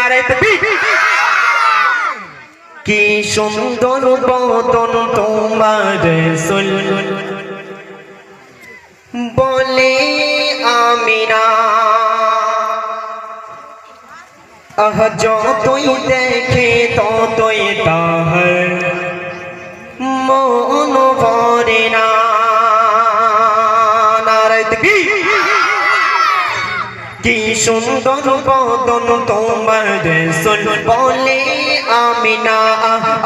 নারে তাকবীর কি সুন্দর বদন তোমার রাসূল বলে আমিনা আহ যতই দেখে ততই তাহার মন ভরে না নারে তাকবীর কি সুন্দর বদন তোমার রাসূল বলে আমিনা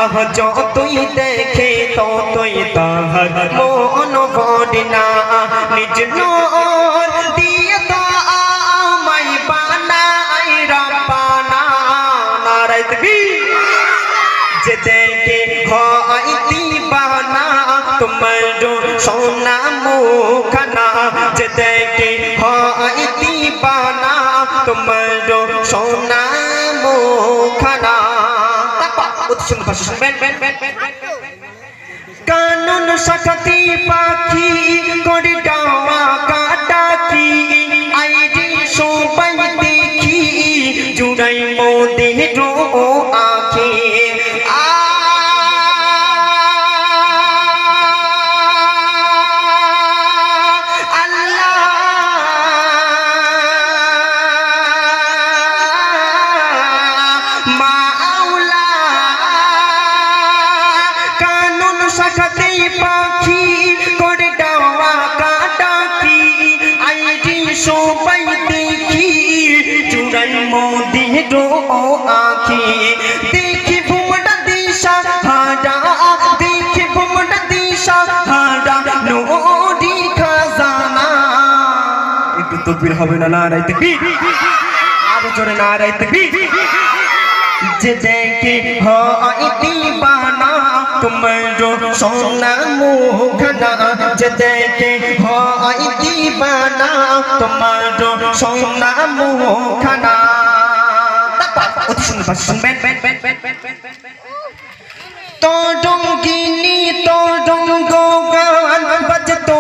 আহ যতই দেখে ততই তাহার মন ভরে না নিজ নূর দিয়ে তো আমায় বানাই রব্বানা নারে তাকবীর যে দেখে হয় দিবানা তোমার সোনা মুখখানা যে দেখে হয় দিবানা তোমার সোনা মুখখানা কানন শাখাতি পাখি করে ডাওয়া কাটাকি আইরি সবাই দেখি জুড়াই মোদের আঁখি শাখাতে পাখি করে ডাওয়া কাটাকি আইরি সবাই দেখি চূড়াই মোদের আঁখি দেখি ভুমটা দিশা হারা দেখি ভুমটা দিশা হারা নদী খাজানা একটু তাকবীর হবে না নারে তাকবীর আরো জোরে নারে তাকবীর যে দেখে হয় দিবানা তোমার সোনা মুখখানা যে দেখে হয় দিবানা তোমার সোনা মুখখানা অতি সুন্দর শুনবেন তরঙ্গিনী তরঙ্গ গান বাজতো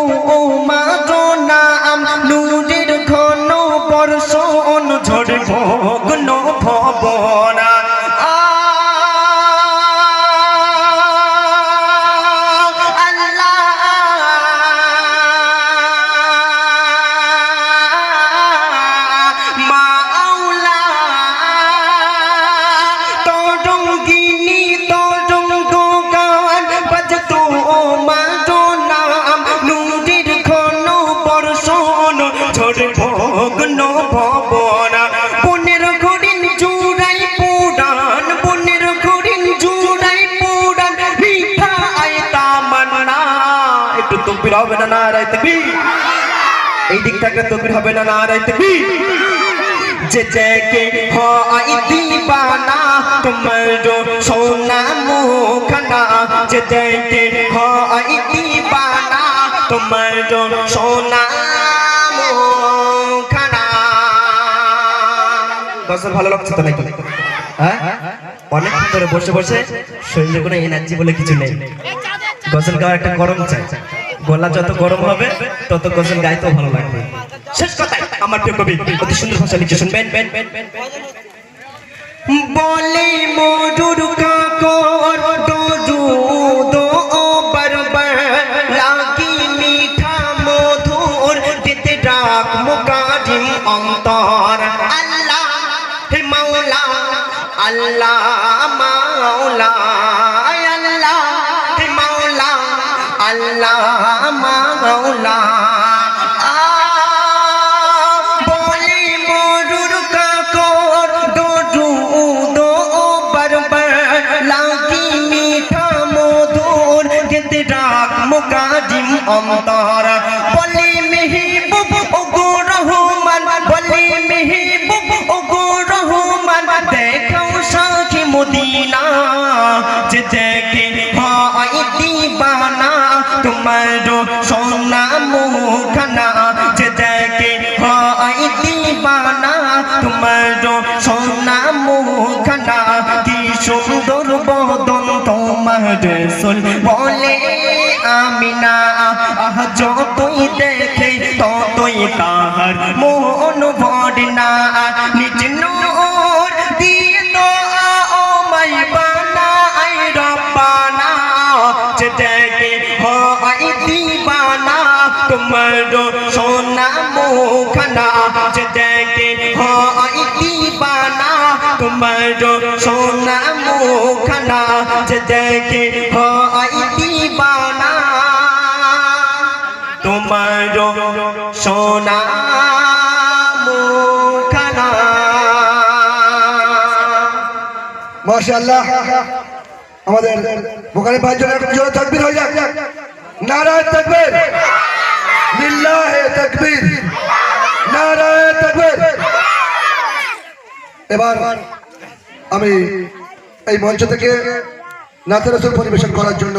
মারো নাম নূরের ঘন বর্ষণ ঝড় ভগ্ন ভবনা ভগ্ন ভবনা বনের ঘরিণ জুড়াই পুরাণ বনের ঘরিণ জুড়াই পুরাণ মিঠা আয় তামান্না একটু তাকবীর হবে না নারে তাকবীর এই দিক থেকে তাকবীর হবে না নারে তাকবীর যে দেখে হয় দিবানা তোমার সোনা মুখখানা যে দেখে হয় দিবানা তোমার সোনা গজল ভালো লাগছে তো নাকি হ্যাঁ অনেকক্ষণ ধরে বসে বসে শরীরে কোনো এনার্জি বলে কিছু নেই গজল গাওয়া একটা গরম চাই গলা যত গরম হবে তত গজল গাইতেও ভালো লাগবে শেষ কথা আমার প্রিয় কবি অতি সুন্দর ভাষা লিখে শুনবেন বলে মধুর কাকর দুধ ও বরবর লাগি মিঠা মধুর দিতে ডাক মুকারিম অন্তর আল্লাহ হে মাওলা আল্লাহ মাওলা আল্লাহ হে মাওলা আল্লাহ মাওলা বলে মধুর কাকর দুধ ও বরবর লাগি মিঠা মধুর দিতে ডাক মুকারিম অন্তর বলে মেহবুব ও গো রহমান বলে মেহবুব ও গো রহমান দেখাও সাথী মদিনা যে দেখে হয় দিবানা তোমার সোনা মুখখানা যে দেখে হয় দিবানা তোমার সোনা মুখখানা কি সুন্দর বদন তোমার রাসূল বলে আমিনা আহ যতই দেখে ততই তাহার মন ভরে না নিজ নূর দিয়ে তোমার সোনা মুখখানা যে দেখে হয় দিবানা তোমার সোনা মুখখানা মাশাআল্লাহ আমাদের বুখারী ভাই জন্য একটু জোরে তাকবীর হয়ে যাক নারায়ে তাকবীর লিল্লাহি তাকবীর নারায়ে তাকবীর এবার আমি এই মঞ্চ থেকে নাতে রাসূল পরিবেশন করার জন্য